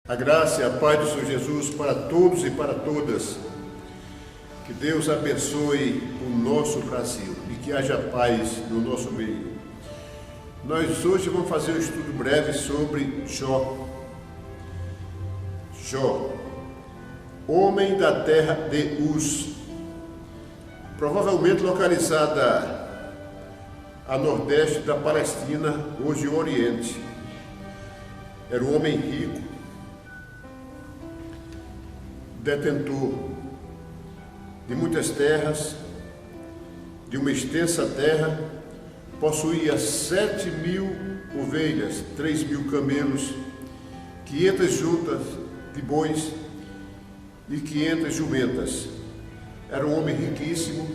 A graça e a paz do Senhor Jesus para todos e para todas. Que Deus abençoe o nosso Brasil e que haja paz no nosso meio. Nós hoje vamos fazer um estudo breve sobre Jó. Jó, homem da terra de Uz, provavelmente localizada a nordeste da Palestina, hoje o Oriente. Era um homem rico, detentor de muitas terras, de uma extensa terra, possuía 7.000 ovelhas, 3.000 camelos, 500 juntas de bois e 500 jumentas. Era um homem riquíssimo.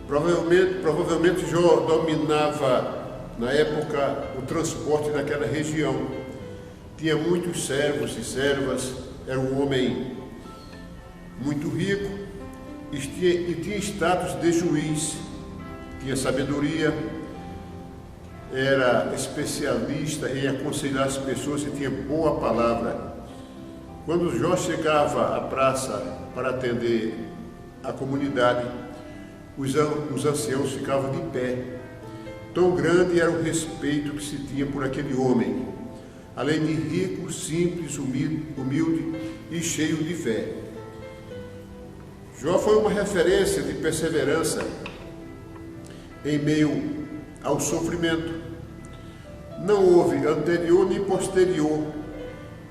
Provavelmente Jó dominava na época o transporte naquela região. Tinha muitos servos e servas. Era um homem muito rico e tinha status de juiz, tinha sabedoria, era especialista em aconselhar as pessoas e tinha boa palavra. Quando Jó chegava à praça para atender a comunidade, os anciãos ficavam de pé. Tão grande era o respeito que se tinha por aquele homem, além de rico, simples, humilde e cheio de fé. Jó foi uma referência de perseverança em meio ao sofrimento. Não houve anterior nem posterior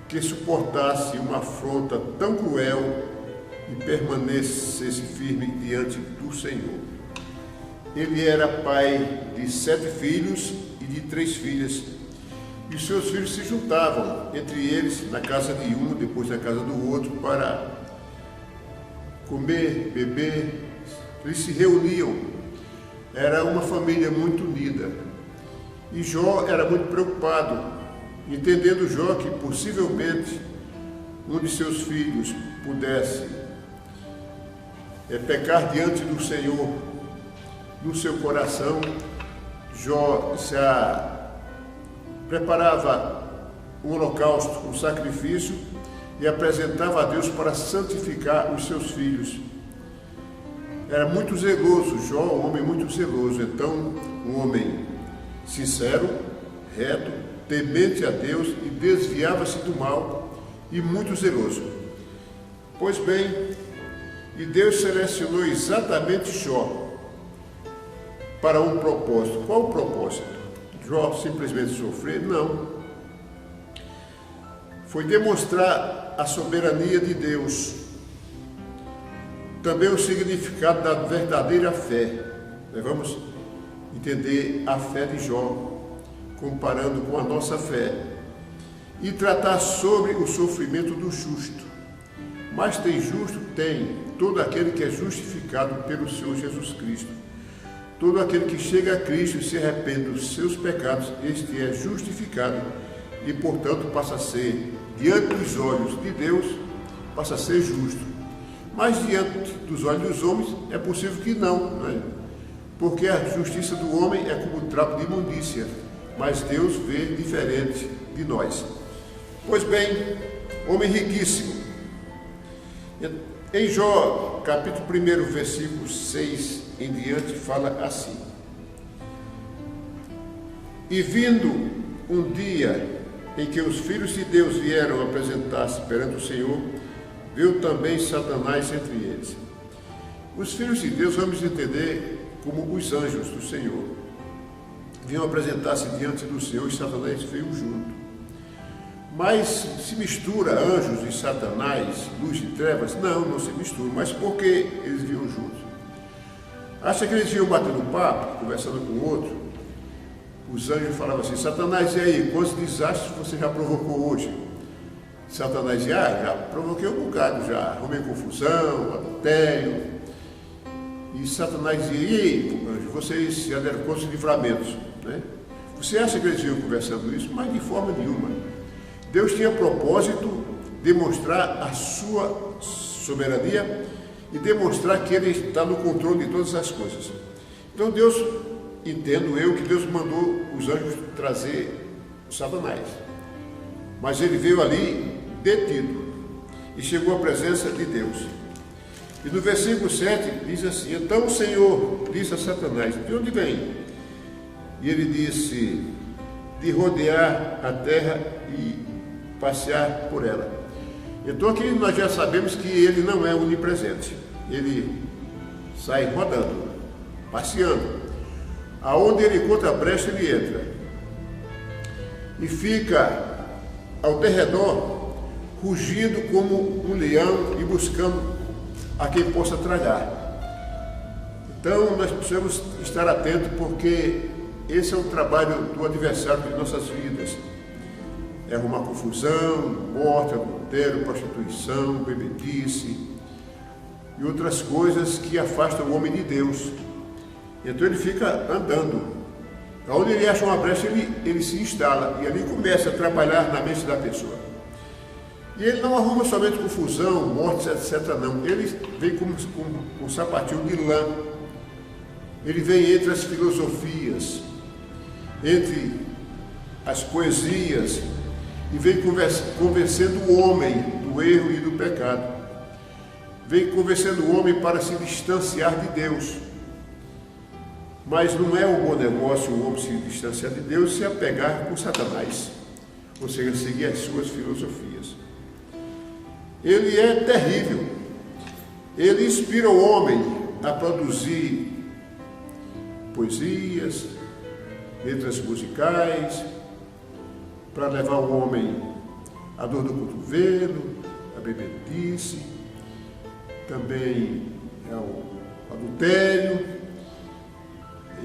que suportasse uma afronta tão cruel e permanecesse firme diante do Senhor. Ele era pai de 7 filhos e de 3 filhas, e os seus filhos se juntavam entre eles na casa de um, depois na casa do outro, para comer, beber. Eles se reuniam. Era uma família muito unida. E Jó era muito preocupado, entendendo Jó que possivelmente um de seus filhos pudesse pecar diante do Senhor. No seu coração, Jó preparava um holocausto, um sacrifício, e apresentava a Deus para santificar os seus filhos. Era muito zeloso, Jó, um homem muito zeloso. Então, um homem sincero, reto, temente a Deus e desviava-se do mal, e muito zeloso. Pois bem, e Deus selecionou exatamente Jó para um propósito. Qual o propósito? Jó simplesmente sofrer? Não. Foi demonstrar a soberania de Deus. Também o significado da verdadeira fé. Nós vamos entender a fé de Jó, comparando com a nossa fé. E tratar sobre o sofrimento do justo. Mas tem justo? Tem. Todo aquele que é justificado pelo Senhor Jesus Cristo. Todo aquele que chega a Cristo e se arrepende dos seus pecados, este é justificado e, portanto, passa a ser, diante dos olhos de Deus, passa a ser justo. Mas diante dos olhos dos homens é possível que não é? Porque a justiça do homem é como um trapo de imundícia, mas Deus vê diferente de nós. Pois bem, homem riquíssimo. Em Jó, capítulo 1, versículo 6 em diante, fala assim: E vindo um dia em que os filhos de Deus vieram apresentar-se perante o Senhor, veio também Satanás entre eles. Os filhos de Deus vamos entender como os anjos do Senhor. Vinham apresentar-se diante do Senhor e Satanás veio junto. Mas se mistura anjos e Satanás, luz e trevas? Não, não se mistura. Mas por que eles vinham juntos? Acha que eles iam batendo papo, conversando com o outro? Os anjos falavam assim: Satanás, e aí, quantos desastres você já provocou hoje? Satanás dizia: já provoquei um bocado, já arrumei confusão, adultério. E Satanás dizia: e aí, anjo, vocês já deram quantos livramentos? Né? Você acha que eles iam conversando isso? Mas de forma nenhuma. Deus tinha propósito de mostrar a sua soberania e demonstrar que Ele está no controle de todas as coisas. Então Deus, entendo eu, que Deus mandou os anjos trazer Satanás. mas ele veio ali detido e chegou à presença de Deus. E no versículo 7 diz assim: então o Senhor disse a Satanás: de onde vem? E ele disse: de rodear a terra e passear por ela. Então aqui nós já sabemos que ele não é onipresente. Ele sai rodando, passeando. Aonde ele encontra a brecha, ele entra. E fica ao derredor, rugindo como um leão e buscando a quem possa tragar. Então nós precisamos estar atentos, porque esse é o trabalho do adversário de nossas vidas. É arrumar confusão, morte, adultério, prostituição, bebedice e outras coisas que afastam o homem de Deus. Então ele fica andando. Onde ele acha uma brecha, ele se instala e ali começa a trabalhar na mente da pessoa. E ele não arruma somente confusão, mortes, etc. não. Ele vem com um sapatinho de lã. Ele vem entre as filosofias, entre as poesias, e vem convencendo o homem do erro e do pecado. Vem convencendo o homem para se distanciar de Deus. Mas não é um bom negócio o homem se distanciar de Deus e se apegar com Satanás, ou seja, seguir as suas filosofias. Ele é terrível. Ele inspira o homem a produzir poesias, letras musicais, para levar o homem à dor do cotovelo, à bebedice, também ao adultério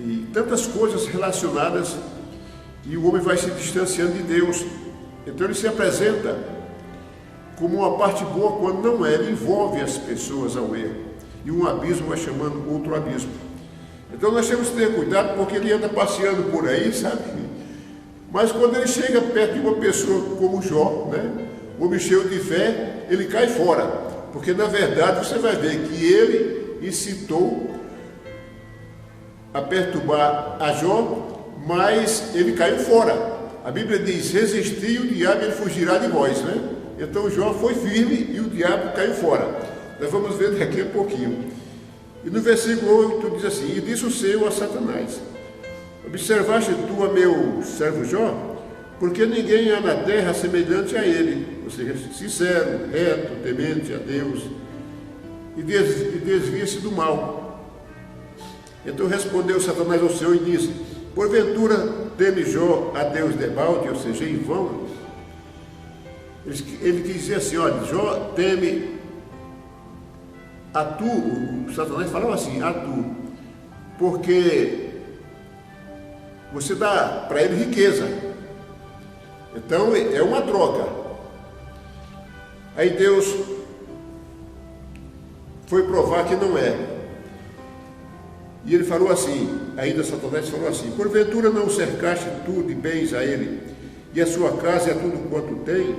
e tantas coisas relacionadas, e o homem vai se distanciando de Deus. Então ele se apresenta como uma parte boa quando não é. Ele envolve as pessoas ao erro, e um abismo vai chamando outro abismo. Então nós temos que ter cuidado, porque ele anda passeando por aí, sabe? Mas quando ele chega perto de uma pessoa como Jó, né, o homem cheio de fé, ele cai fora, porque na verdade você vai ver que ele incitou a perturbar a Jó, mas ele caiu fora. A Bíblia diz: resisti, o diabo ele fugirá de vós, né? Então Jó foi firme e o diabo caiu fora. Nós vamos ver daqui a pouquinho. E no versículo 8 diz assim: e disse o Senhor a Satanás: observaste tu a meu servo Jó? Porque ninguém há na terra semelhante a ele, ou seja, sincero, reto, temente a Deus, e desvia-se do mal. Então respondeu Satanás ao Senhor e disse: porventura teme Jó a Deus debalde, ou seja, em vão? Ele quis dizer assim: olha, Jó teme a tu, o Satanás falava assim, a tu, porque você dá para ele riqueza. Então é uma troca. Aí Deus foi provar que não é. E ele falou assim, ainda Satanás falou assim: porventura não cercaste tu de bens a ele, e a sua casa é tudo quanto tem?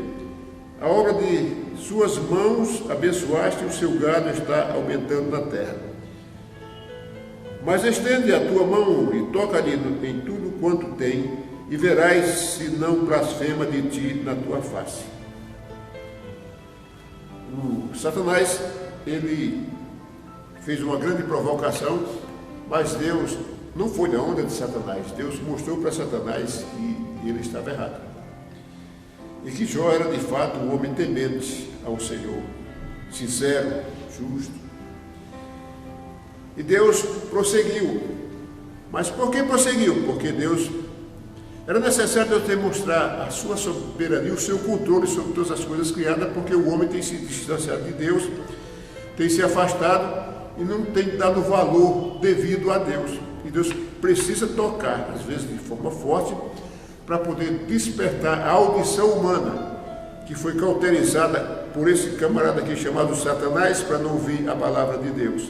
A obra de suas mãos abençoaste, e o seu gado está aumentando na terra. Mas estende a tua mão e toca-lhe em tudo quanto tem, e verás se não blasfema de ti na tua face. O Satanás, ele fez uma grande provocação, mas Deus não foi na onda de Satanás. Deus mostrou para Satanás que ele estava errado. E que Jó era de fato um homem temente ao Senhor, sincero, justo. E Deus prosseguiu. Mas por que prosseguiu? Porque Deus, era necessário Deus demonstrar a sua soberania, o seu controle sobre todas as coisas criadas, porque o homem tem se distanciado de Deus, tem se afastado e não tem dado valor devido a Deus. E Deus precisa tocar, às vezes de forma forte, para poder despertar a audição humana, que foi cauterizada por esse camarada aqui chamado Satanás, para não ouvir a palavra de Deus.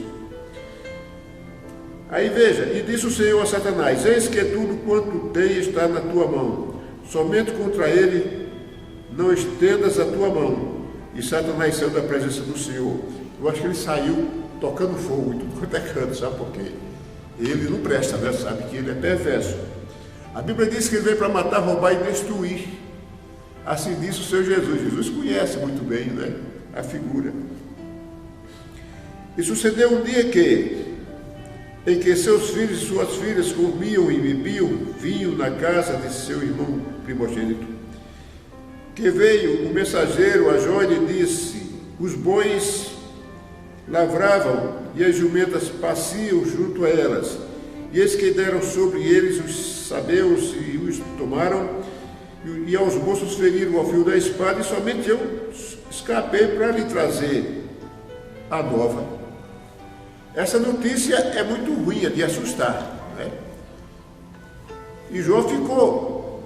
Aí veja, e disse o Senhor a Satanás: eis que tudo quanto tem está na tua mão, somente contra ele não estendas a tua mão. E Satanás saiu da presença do Senhor. Eu acho que ele saiu tocando fogo em tudo quanto é canto, sabe por quê? Ele não presta, né? Sabe que ele é perverso. A Bíblia diz que ele veio para matar, roubar e destruir. Assim disse o Senhor Jesus. Jesus conhece muito bem, né, a figura. E sucedeu um dia em que seus filhos e suas filhas comiam e bebiam vinho na casa de seu irmão primogênito, que veio o mensageiro a Jó e lhe disse: os bois lavravam e as jumentas paciam junto a elas, e eis que deram sobre eles os sabeus e os tomaram, e aos moços feriram ao fio da espada, e somente eu escapei para lhe trazer a nova. Essa notícia é muito ruim, é de assustar, né? E Jó ficou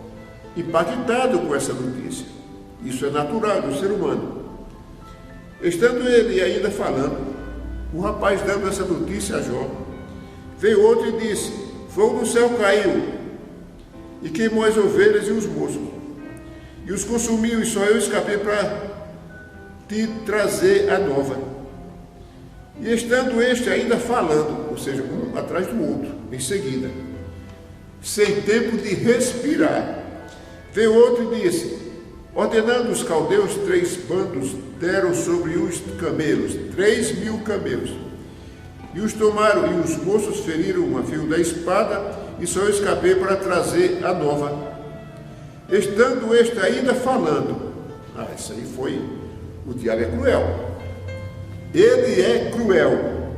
impactado com essa notícia. Isso é natural do ser humano. Estando ele ainda falando, o rapaz dando essa notícia a Jó, veio outro e disse: fogo do céu caiu e queimou as ovelhas e os moços, e os consumiu, e só eu escapei para te trazer a nova. E estando este ainda falando, ou seja, um atrás do outro, em seguida, sem tempo de respirar, veio outro e disse: ordenando os caldeus 3 bandos, deram sobre os camelos, 3.000 camelos, e os tomaram, e os moços feriram a fio da espada, e só eu escapei para trazer a nova. Estando este ainda falando, isso aí foi, o diabo é cruel. Ele é cruel.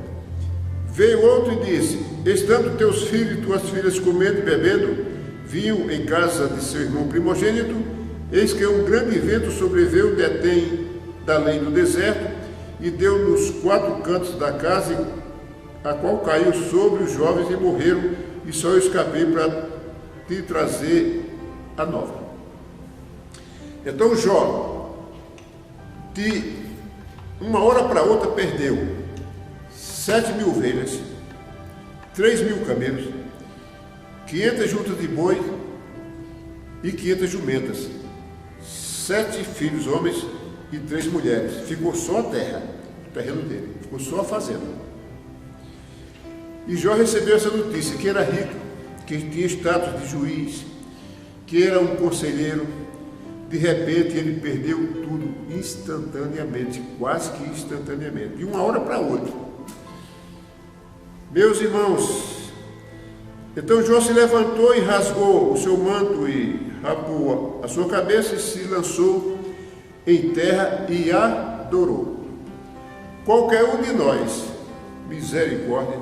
Veio outro e disse: estando teus filhos e tuas filhas comendo e bebendo vinho em casa de seu irmão primogênito, eis que um grande vento sobreveio, detém da lei do deserto, e deu nos 4 cantos da casa, a qual caiu sobre os jovens e morreram, e só eu escapei para te trazer a nova. Então Jó, de uma hora para outra, perdeu 7.000 ovelhas, 3.000 camelos, 500 juntas de boi e 500 jumentas, 7 filhos homens e 3 mulheres. Ficou só a terra, o terreno dele, ficou só a fazenda. E Jó recebeu essa notícia, que era rico, que tinha status de juiz, que era um conselheiro. De repente ele perdeu tudo instantaneamente, quase que instantaneamente, de uma hora para outra. Meus irmãos, então Jó se levantou e rasgou o seu manto e rapou a sua cabeça e se lançou em terra e adorou. Qualquer um de nós, misericórdia,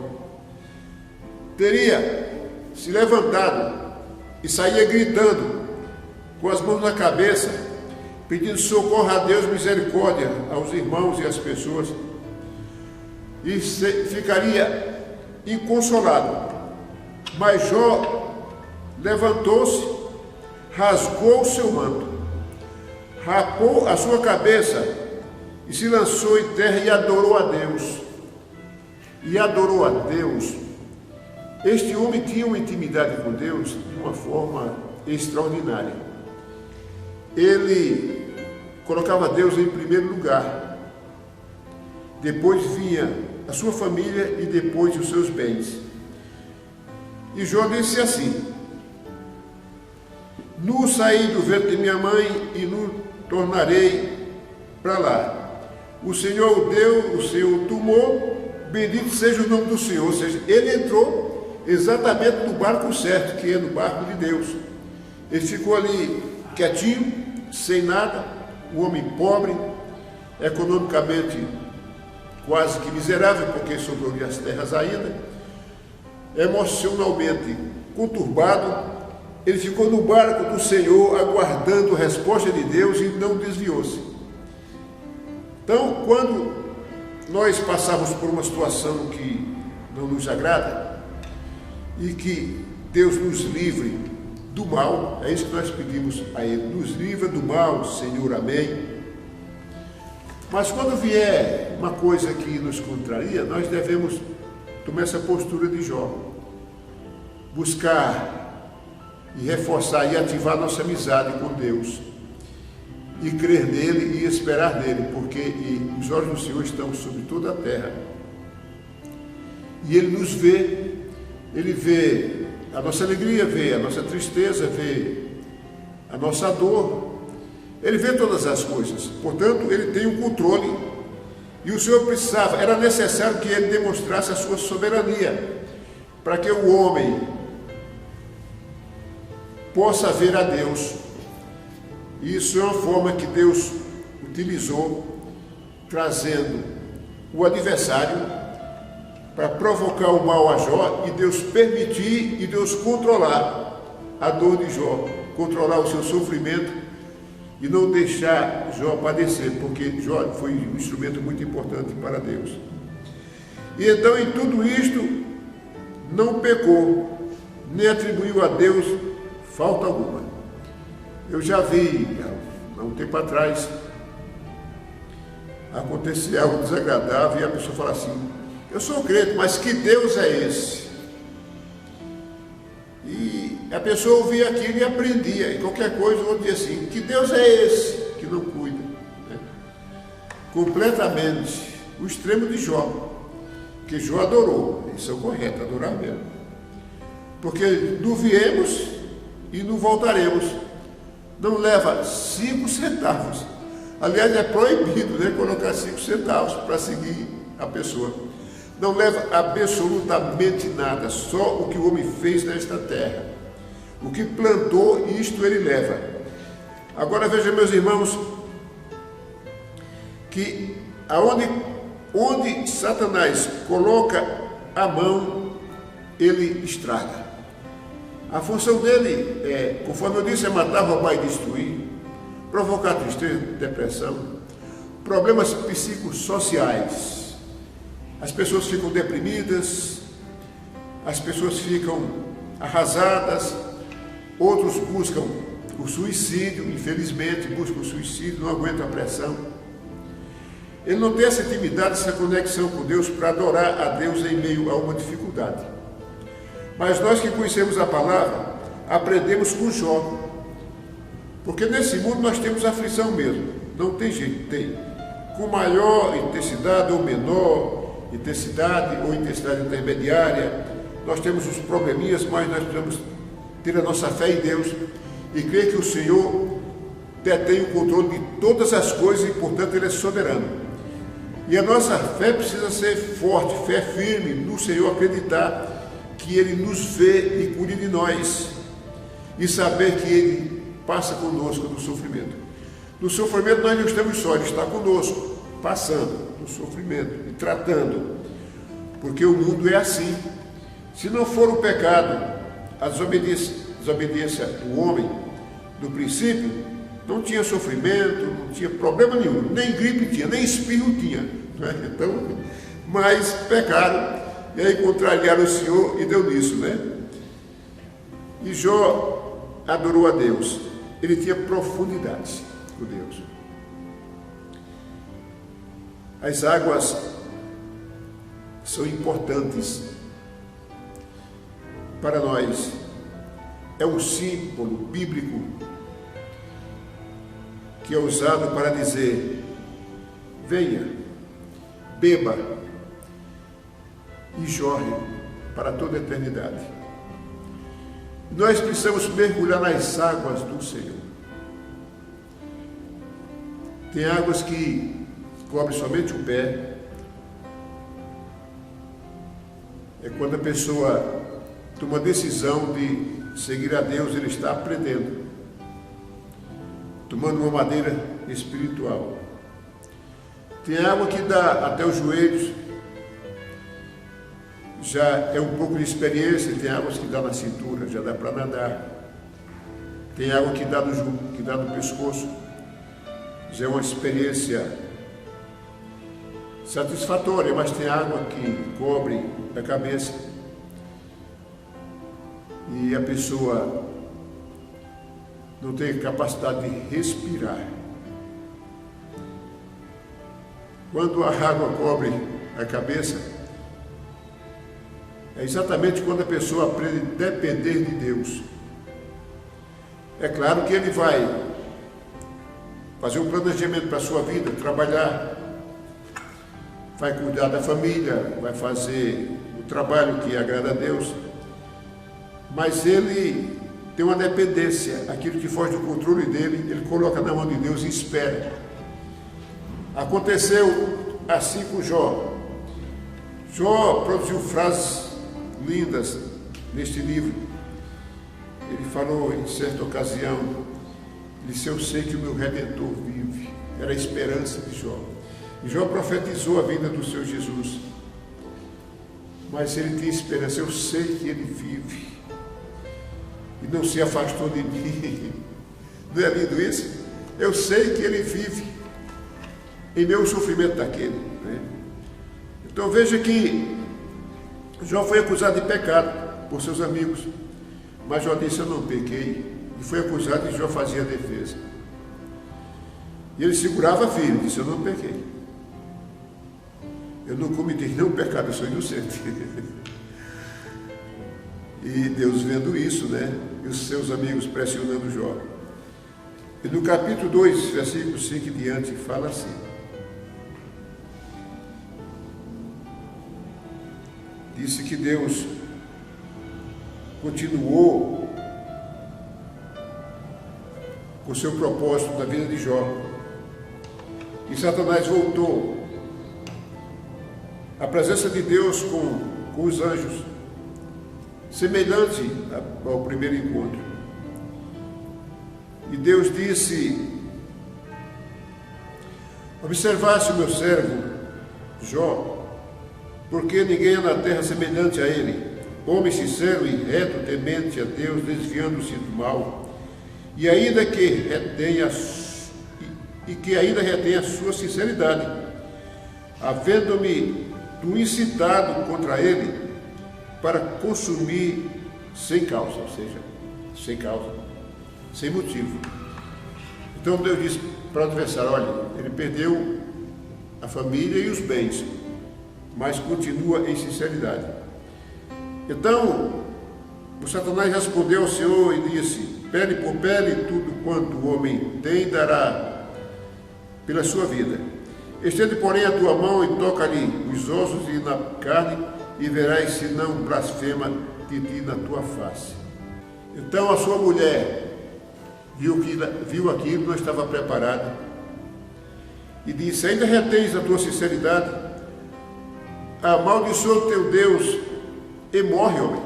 teria se levantado e saía gritando, com as mãos na cabeça, pedindo socorro a Deus, misericórdia aos irmãos e às pessoas, e ficaria inconsolado. Mas Jó levantou-se, rasgou o seu manto, rapou a sua cabeça e se lançou em terra e adorou a Deus. E adorou a Deus. Este homem tinha uma intimidade com Deus de uma forma extraordinária. Ele colocava Deus em primeiro lugar, depois vinha a sua família e depois os seus bens. E Jó disse assim: nu saí do ventre de minha mãe e nu tornarei para lá. O Senhor o deu, o Senhor o tomou, bendito seja o nome do Senhor. Ou seja, ele entrou exatamente no barco certo, que é no barco de Deus. Ele ficou ali quietinho, sem nada, um homem pobre, economicamente quase que miserável, porque sobrou-lhe as terras ainda, emocionalmente conturbado. Ele ficou no barco do Senhor, aguardando a resposta de Deus, e não desviou-se. Então, quando nós passamos por uma situação que não nos agrada, e que Deus nos livre do mal, é isso que nós pedimos a Ele: nos livra do mal, Senhor, amém. Mas quando vier uma coisa que nos contraria, nós devemos tomar essa postura de Jó, buscar e reforçar e ativar nossa amizade com Deus, e crer nele e esperar nele, porque os olhos do Senhor estão sobre toda a terra, e Ele nos vê. Ele vê a nossa alegria, vê a nossa tristeza, vê a nossa dor, Ele vê todas as coisas, portanto, ele tem o controle. E o Senhor precisava, era necessário que ele demonstrasse a sua soberania, para que o homem possa ver a Deus. E isso é uma forma que Deus utilizou, trazendo o adversário para provocar o mal a Jó, e Deus permitir e Deus controlar a dor de Jó, controlar o seu sofrimento e não deixar Jó padecer, porque Jó foi um instrumento muito importante para Deus. E então, em tudo isto, não pecou, nem atribuiu a Deus falta alguma. Eu já vi, há um tempo atrás, acontecer algo desagradável e a pessoa fala assim: eu sou crente, mas que Deus é esse? E a pessoa ouvia aquilo e aprendia, e qualquer coisa o outro dizia assim: que Deus é esse que não cuida? Né? Completamente o extremo de Jó, que Jó adorou. Isso é o correto, adorar mesmo, porque não viemos e não voltaremos. Não leva 5 centavos. Aliás, é proibido, né, colocar 5 centavos para seguir a pessoa. Não leva absolutamente nada, só o que o homem fez nesta terra. O que plantou, isto ele leva. Agora veja, meus irmãos, que onde Satanás coloca a mão, ele estraga. A função dele é, conforme eu disse, é matar, roubar e destruir, provocar tristeza, depressão, problemas psicossociais. As pessoas ficam deprimidas, as pessoas ficam arrasadas, outros buscam o suicídio, infelizmente, buscam o suicídio, não aguentam a pressão. Ele não tem essa intimidade, essa conexão com Deus para adorar a Deus em meio a uma dificuldade. Mas nós que conhecemos a palavra, aprendemos com Jó. Porque nesse mundo nós temos aflição mesmo. Não tem jeito, tem. Com maior intensidade ou menor intensidade, ou intensidade intermediária, nós temos os probleminhas, mas nós precisamos ter a nossa fé em Deus e crer que o Senhor detém o controle de todas as coisas e, portanto, Ele é soberano. E a nossa fé precisa ser forte, fé firme no Senhor, acreditar que Ele nos vê e cuida de nós, e saber que Ele passa conosco no sofrimento. No sofrimento nós não estamos só, Ele está conosco, passando no sofrimento e tratando, porque o mundo é assim. Se não for o pecado, a desobediência do homem, do princípio, não tinha sofrimento, não tinha problema nenhum, nem gripe tinha, nem espirro tinha, né? Então, mas pecaram, e aí contrariaram o Senhor e deu nisso, né? E Jó adorou a Deus, ele tinha profundidade com Deus. As águas são importantes para nós, é um símbolo bíblico que é usado para dizer: venha, beba e jorre para toda a eternidade. Nós precisamos mergulhar nas águas do Senhor. Tem águas que cobrem somente o pé. É quando a pessoa toma a decisão de seguir a Deus, ele está aprendendo, tomando uma maneira espiritual. Tem água que dá até os joelhos, já é um pouco de experiência. Tem águas que dá na cintura, já dá para nadar. Tem água que dá no pescoço, já é uma experiência satisfatória, mas tem água que cobre a cabeça e a pessoa não tem capacidade de respirar. Quando a água cobre a cabeça, é exatamente quando a pessoa aprende a depender de Deus. É claro que ele vai fazer um planejamento para a sua vida, trabalhar, vai cuidar da família, vai fazer o trabalho que agrada a Deus, mas ele tem uma dependência, aquilo que foge do controle dele, ele coloca na mão de Deus e espera. Aconteceu assim com Jó. Jó produziu frases lindas neste livro. Ele falou em certa ocasião, ele disse: eu sei que o meu Redentor vive. Era a esperança de Jó. E Jó profetizou a vinda do Senhor Jesus. Mas ele tinha esperança: eu sei que ele vive e não se afastou de mim. Não é lindo isso? Eu sei que ele vive em meu sofrimento daquele, né? Então veja que Jó foi acusado de pecado por seus amigos, mas Jó disse: eu não pequei. E foi acusado e Jó fazia a defesa. E ele segurava firme, disse: eu não pequei. Eu não cometi nenhum pecado, eu sou inocente. E Deus vendo isso, né? E os seus amigos pressionando Jó. E no capítulo 2, versículo 5 em diante, fala assim: disse que Deus continuou com o seu propósito na vida de Jó. E Satanás voltou à presença de Deus com os anjos, semelhante ao primeiro encontro. E Deus disse: observaste o meu servo Jó, porque ninguém há na terra semelhante a ele, homem sincero e reto, temente a Deus, desviando-se do mal, e ainda que retenha a sua sinceridade, havendo-me tu incitado contra ele para consumir sem causa, ou seja, sem causa, sem motivo. Então Deus disse para o adversário: olha, ele perdeu a família e os bens, mas continua em sinceridade. Então o Satanás respondeu ao Senhor e disse: pele por pele, tudo quanto o homem tem dará pela sua vida. Estende, porém, a tua mão e toca-lhe os ossos e na carne, e verás se não blasfema de ti na tua face. Então a sua mulher viu aquilo, não estava preparada, e disse: ainda retens a tua sinceridade? Amaldiçoa o teu Deus e morre, homem.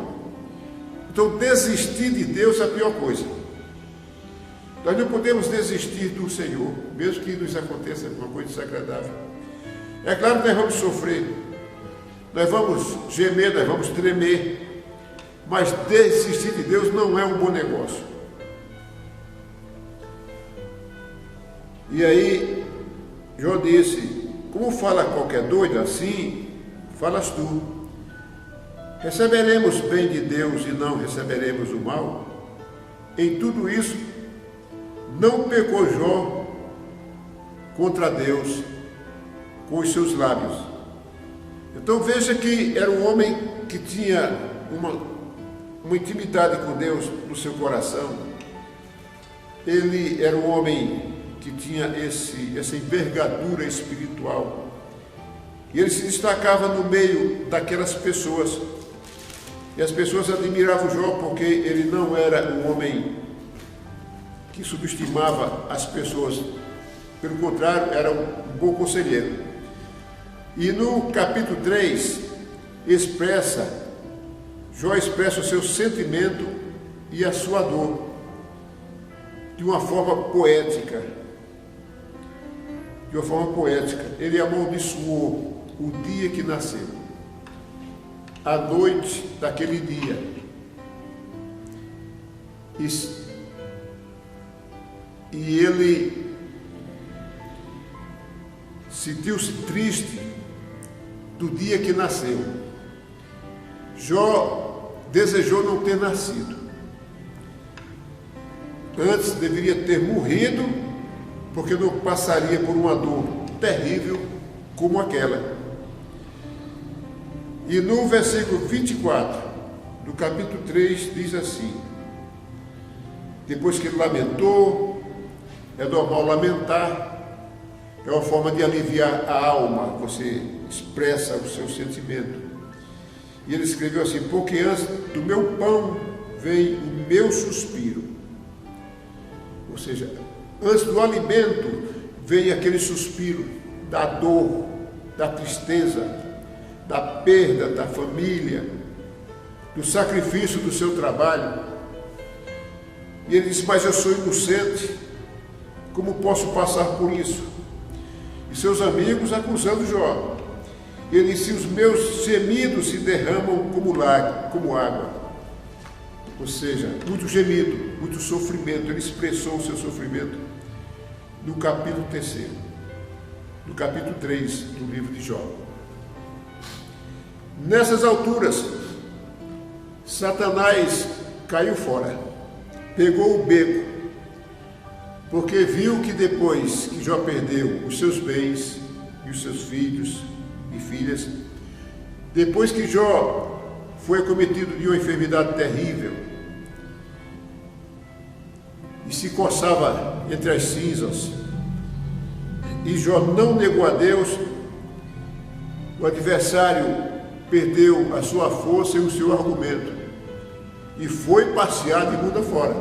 Então desistir de Deus é a pior coisa. Nós não podemos desistir do Senhor, mesmo que nos aconteça alguma coisa desagradável. É claro que nós vamos sofrer, nós vamos gemer, nós vamos tremer, mas desistir de Deus não é um bom negócio. E aí Jó disse: como fala qualquer doido, assim falas tu. Receberemos bem de Deus e não receberemos o mal? Em tudo isso não pecou Jó contra Deus com os seus lábios. Então veja que era um homem que tinha uma intimidade com Deus no seu coração. Ele era um homem que tinha essa envergadura espiritual. E ele se destacava no meio daquelas pessoas. E as pessoas admiravam Jó porque ele não era um homem que subestimava as pessoas. Pelo contrário, era um bom conselheiro. E no capítulo 3, Jó expressa o seu sentimento e a sua dor de uma forma poética. De uma forma poética. Ele amaldiçoou o dia que nasceu, a noite daquele dia. E ele sentiu-se triste do dia que nasceu. Jó desejou não ter nascido. Antes deveria ter morrido, porque não passaria por uma dor terrível como aquela. E no versículo 24 do capítulo 3 diz assim: depois que ele lamentou, é normal lamentar, é uma forma de aliviar a alma, você expressa o seu sentimento. E ele escreveu assim: porque antes do meu pão vem o meu suspiro. Ou seja, antes do alimento vem aquele suspiro da dor, da tristeza, da perda da família, do sacrifício do seu trabalho. E ele disse: mas eu sou inocente, como posso passar por isso? E seus amigos acusando Jó. Ele disse: os meus gemidos se derramam como água. Ou seja, muito gemido, muito sofrimento. Ele expressou o seu sofrimento no capítulo 3, no capítulo 3 do livro de Jó. Nessas alturas, Satanás caiu fora, pegou o beco, porque viu que depois que Jó perdeu os seus bens e os seus filhos e filhas, depois que Jó foi acometido de uma enfermidade terrível e se coçava entre as cinzas, e Jó não negou a Deus, o adversário perdeu a sua força e o seu argumento e foi passear de mundo afora,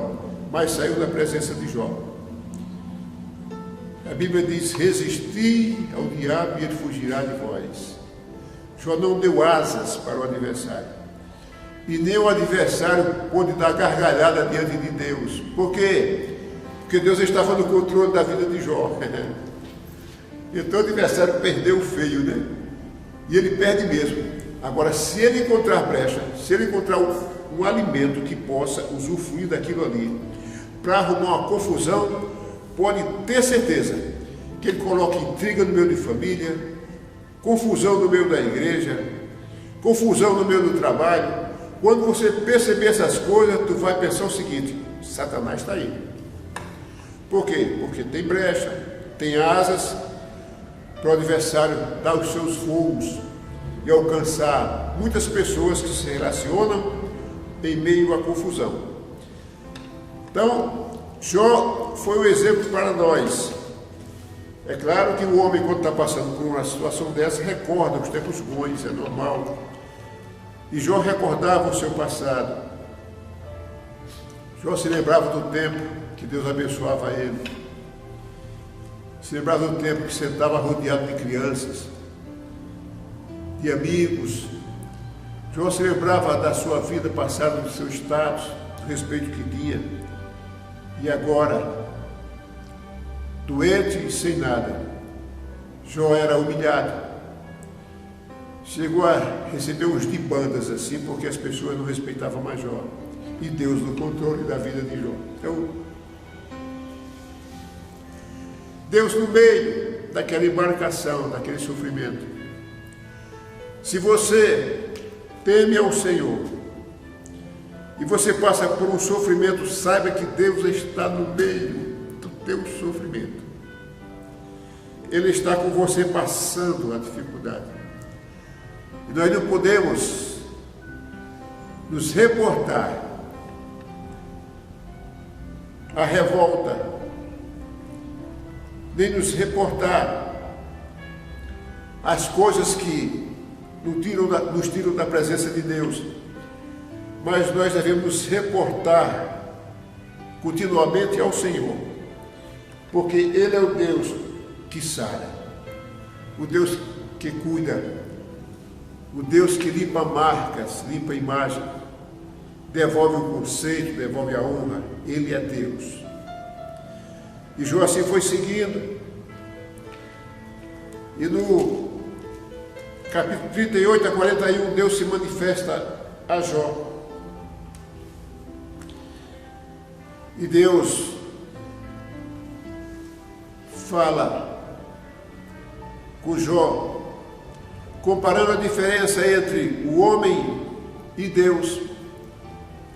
mas saiu da presença de Jó. A Bíblia diz: resisti ao diabo e ele fugirá de vós. Jó não deu asas para o adversário, e nem o adversário pôde dar gargalhada diante de Deus. Por quê? Porque Deus estava no controle da vida de Jó. Então o adversário perdeu feio, né? E ele perde mesmo. Agora, se ele encontrar brecha, se ele encontrar um alimento que possa usufruir daquilo ali, para arrumar uma confusão, pode ter certeza que ele coloca intriga no meio de família, confusão no meio da igreja, confusão no meio do trabalho. Quando você perceber essas coisas, tu vai pensar o seguinte: Satanás está aí. Por quê? Porque tem brecha, tem asas para o adversário dar os seus voos e alcançar muitas pessoas que se relacionam em meio à confusão. Então, Jó foi um exemplo para nós. É claro que o homem, quando está passando por uma situação dessa, recorda os tempos ruins, é normal. E Jó recordava o seu passado. Jó se lembrava do tempo que Deus abençoava ele. Se lembrava do tempo que sentava rodeado de crianças, de amigos. Jó se lembrava da sua vida passada, do seu status, do respeito que tinha. E agora, doente e sem nada, Jó era humilhado. Chegou a receber uns de bandas assim, porque as pessoas não respeitavam mais Jó. E Deus no controle da vida de Jó. Então, Deus no meio daquela embarcação, daquele sofrimento. Se você teme ao Senhor e você passa por um sofrimento, saiba que Deus está no meio do teu sofrimento. Ele está com você passando a dificuldade. E nós não podemos nos reportar à revolta, nem nos reportar às coisas que nos tiram da presença de Deus, mas nós devemos nos reportar continuamente ao Senhor, porque Ele é o Deus que sara, o Deus que cuida, o Deus que limpa marcas, limpa a imagem, devolve o conceito, devolve a honra. Ele é Deus. E Jó assim foi seguindo, e no capítulo 38 a 41, Deus se manifesta a Jó. E Deus fala com Jó, comparando a diferença entre o homem e Deus,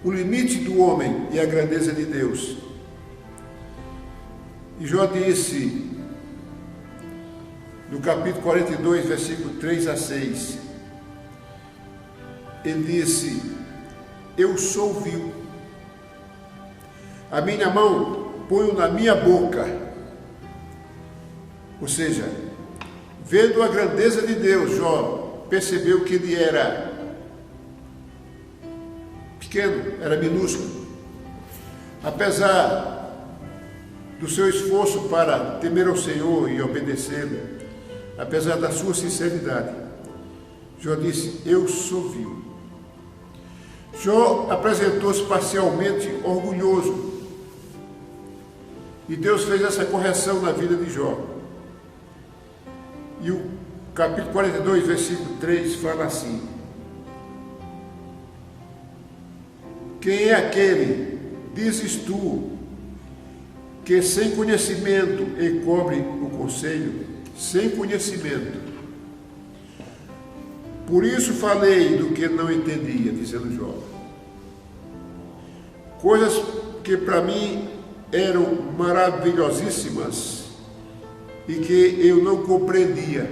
o limite do homem e a grandeza de Deus. E Jó disse, no capítulo 42, versículo 3 a 6, ele disse: eu sou vil, a minha mão ponho na minha boca. Ou seja, vendo a grandeza de Deus, Jó percebeu que ele era pequeno, era minúsculo. Apesar do seu esforço para temer ao Senhor e obedecê-lo, apesar da sua sinceridade, Jó disse: eu sou vil. Jó apresentou-se parcialmente orgulhoso. E Deus fez essa correção na vida de Jó. E o capítulo 42, versículo 3 fala assim: quem é aquele, dizes tu, que sem conhecimento encobre o conselho? Sem conhecimento. Por isso falei do que não entendia, dizendo Jó. Coisas que para mim eram maravilhosíssimas e que eu não compreendia.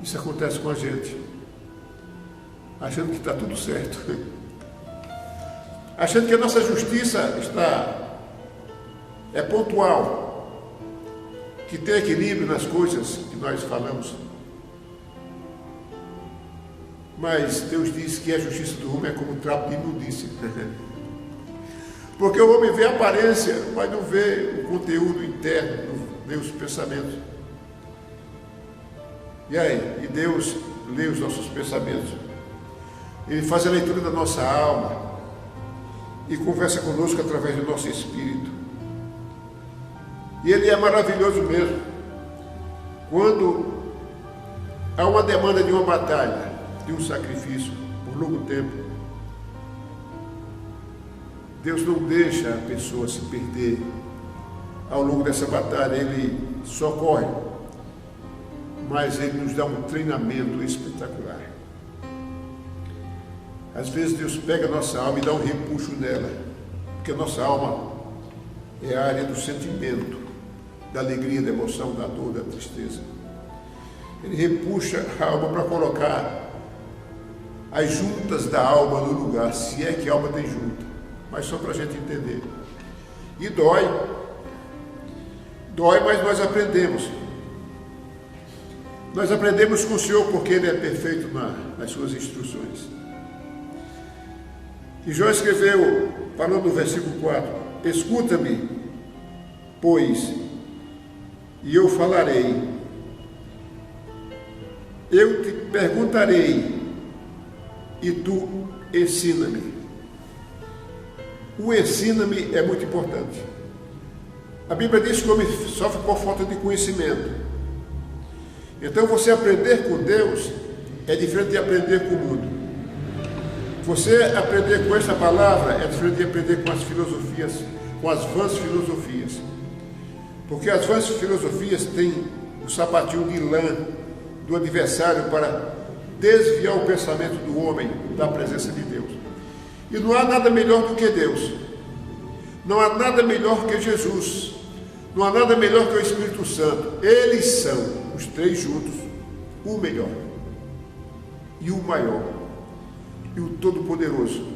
Isso acontece com a gente, achando que está tudo certo, achando que a nossa justiça é pontual, que tem equilíbrio nas coisas que nós falamos. Mas Deus diz que a justiça do homem é como um trapo de imundícia. Porque o homem vê a aparência, mas não vê o conteúdo interno, não vê os pensamentos. E aí? E Deus lê os nossos pensamentos. Ele faz a leitura da nossa alma e conversa conosco através do nosso espírito. E Ele é maravilhoso mesmo. Quando há uma demanda de uma batalha, de um sacrifício por longo tempo, Deus não deixa a pessoa se perder ao longo dessa batalha. Ele socorre, mas Ele nos dá um treinamento espetacular. Às vezes Deus pega a nossa alma e dá um repuxo nela, porque a nossa alma é a área do sentimento, da alegria, da emoção, da dor, da tristeza. Ele repuxa a alma para colocar as juntas da alma no lugar, se é que a alma tem junta, mas só para a gente entender. E dói, mas nós aprendemos. Nós aprendemos com o Senhor porque Ele é perfeito nas suas instruções. E Jó escreveu, falando no versículo 4, escuta-me, pois, e eu falarei, eu te perguntarei, e tu ensina-me. O ensina-me é muito importante. A Bíblia diz que o homem sofre por falta de conhecimento. Então você aprender com Deus é diferente de aprender com o mundo. Você aprender com essa palavra é diferente de aprender com as filosofias, com as vãs filosofias. Porque as vãs filosofias têm o sapatinho de lã do adversário para desviar o pensamento do homem da presença de Deus. E não há nada melhor do que Deus. Não há nada melhor que Jesus. Não há nada melhor que o Espírito Santo. Eles são, os três juntos, o melhor e o maior e o Todo-Poderoso.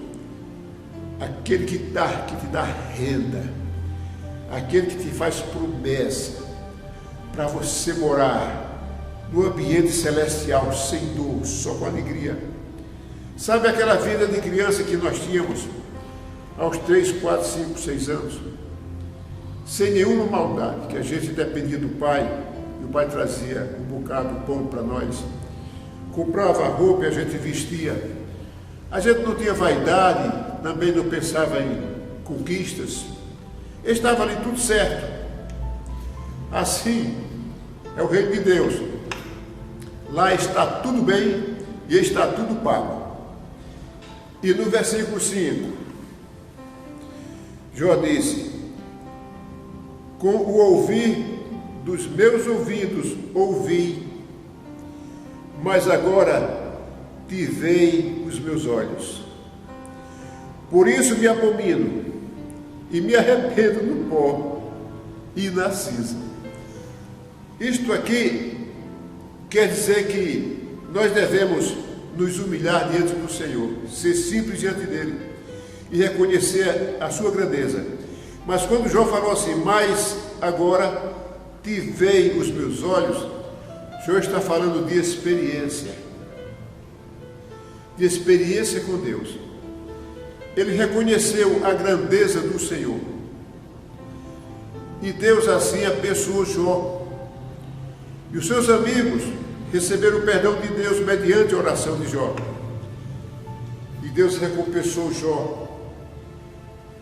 Aquele que te dá renda, aquele que te faz promessa para você morar no ambiente celestial, sem dor, só com alegria. Sabe aquela vida de criança que nós tínhamos aos 3, 4, 5, 6 anos? Sem nenhuma maldade, que a gente dependia do pai, e o pai trazia um bocado de pão para nós, comprava roupa e a gente vestia. A gente não tinha vaidade, também não pensava em conquistas, estava ali tudo certo. Assim é o reino de Deus. Lá está tudo bem e está tudo pago. E no versículo 5, Jó disse, com o ouvir dos meus ouvidos ouvi, mas agora te veem os meus olhos. Por isso me abomino e me arrependo no pó e na cinza. Isto aqui quer dizer que nós devemos nos humilhar diante do Senhor, ser simples diante dele e reconhecer a sua grandeza. Mas quando Jó falou assim, mas agora te veem os meus olhos, o Senhor está falando de experiência com Deus. ele reconheceu a grandeza do Senhor. E Deus assim abençoou Jó. E os seus amigos receberam o perdão de Deus mediante a oração de Jó. E Deus recompensou Jó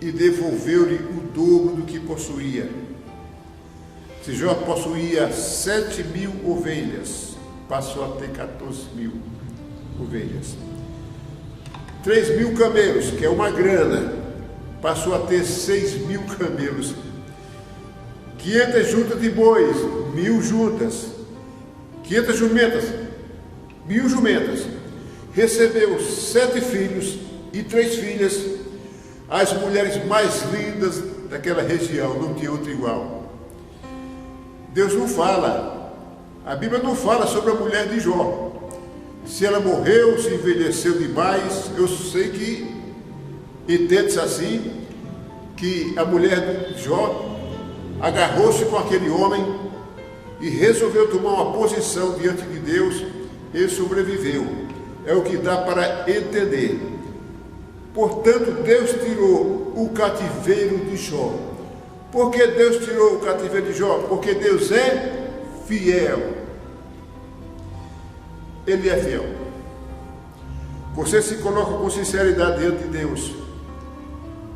e devolveu-lhe o dobro do que possuía. Se Jó possuía 7.000 ovelhas, passou a ter 14.000 ovelhas. 3.000 camelos, que é uma grana, passou a ter 6.000 camelos. 500 juntas de bois, 1.000 juntas. 500 jumentas, 1.000 jumentas. Recebeu 7 filhos e 3 filhas, as mulheres mais lindas daquela região, não tinha outra igual. Deus não fala, a Bíblia não fala sobre a mulher de Jó. Se ela morreu, se envelheceu demais, eu sei que entende-se assim, que a mulher de Jó agarrou-se com aquele homem e resolveu tomar uma posição diante de Deus. Ele sobreviveu, é o que dá para entender. Portanto, Deus tirou o cativeiro de Jó. Por que Deus tirou o cativeiro de Jó? Porque Deus é fiel. Ele é fiel. Você se coloca com sinceridade diante de Deus,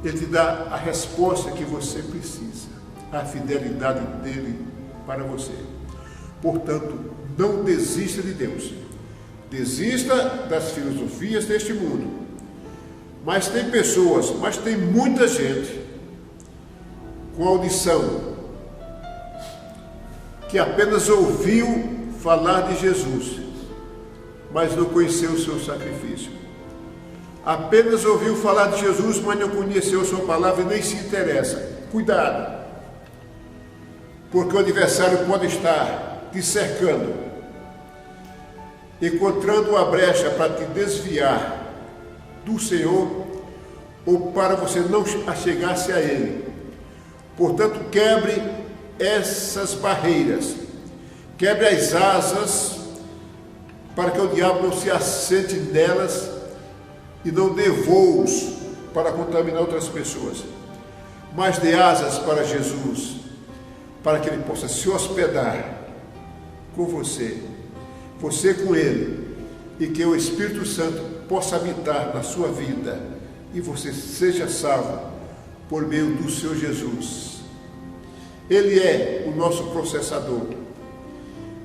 Ele te dá a resposta que você precisa, a fidelidade dele para você. Portanto, não desista de Deus. Desista das filosofias deste mundo. Mas tem pessoas, mas tem muita gente com audição que apenas ouviu falar de Jesus, mas não conheceu o seu sacrifício. Apenas ouviu falar de Jesus, mas não conheceu a sua palavra e nem se interessa. Cuidado, porque o adversário pode estar te cercando, encontrando uma brecha para te desviar do Senhor ou para você não achegar-se a Ele. Portanto, quebre essas barreiras, quebre as asas, para que o diabo não se assente nelas e não dê voos para contaminar outras pessoas, mas dê asas para Jesus, para que Ele possa se hospedar com você, você com Ele, e que o Espírito Santo possa habitar na sua vida e você seja salvo por meio do Senhor Jesus. Ele é o nosso processador.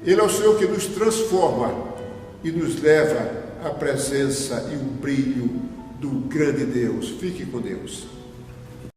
Ele é o Senhor que nos transforma e nos leva à presença e o brilho do grande Deus. Fique com Deus.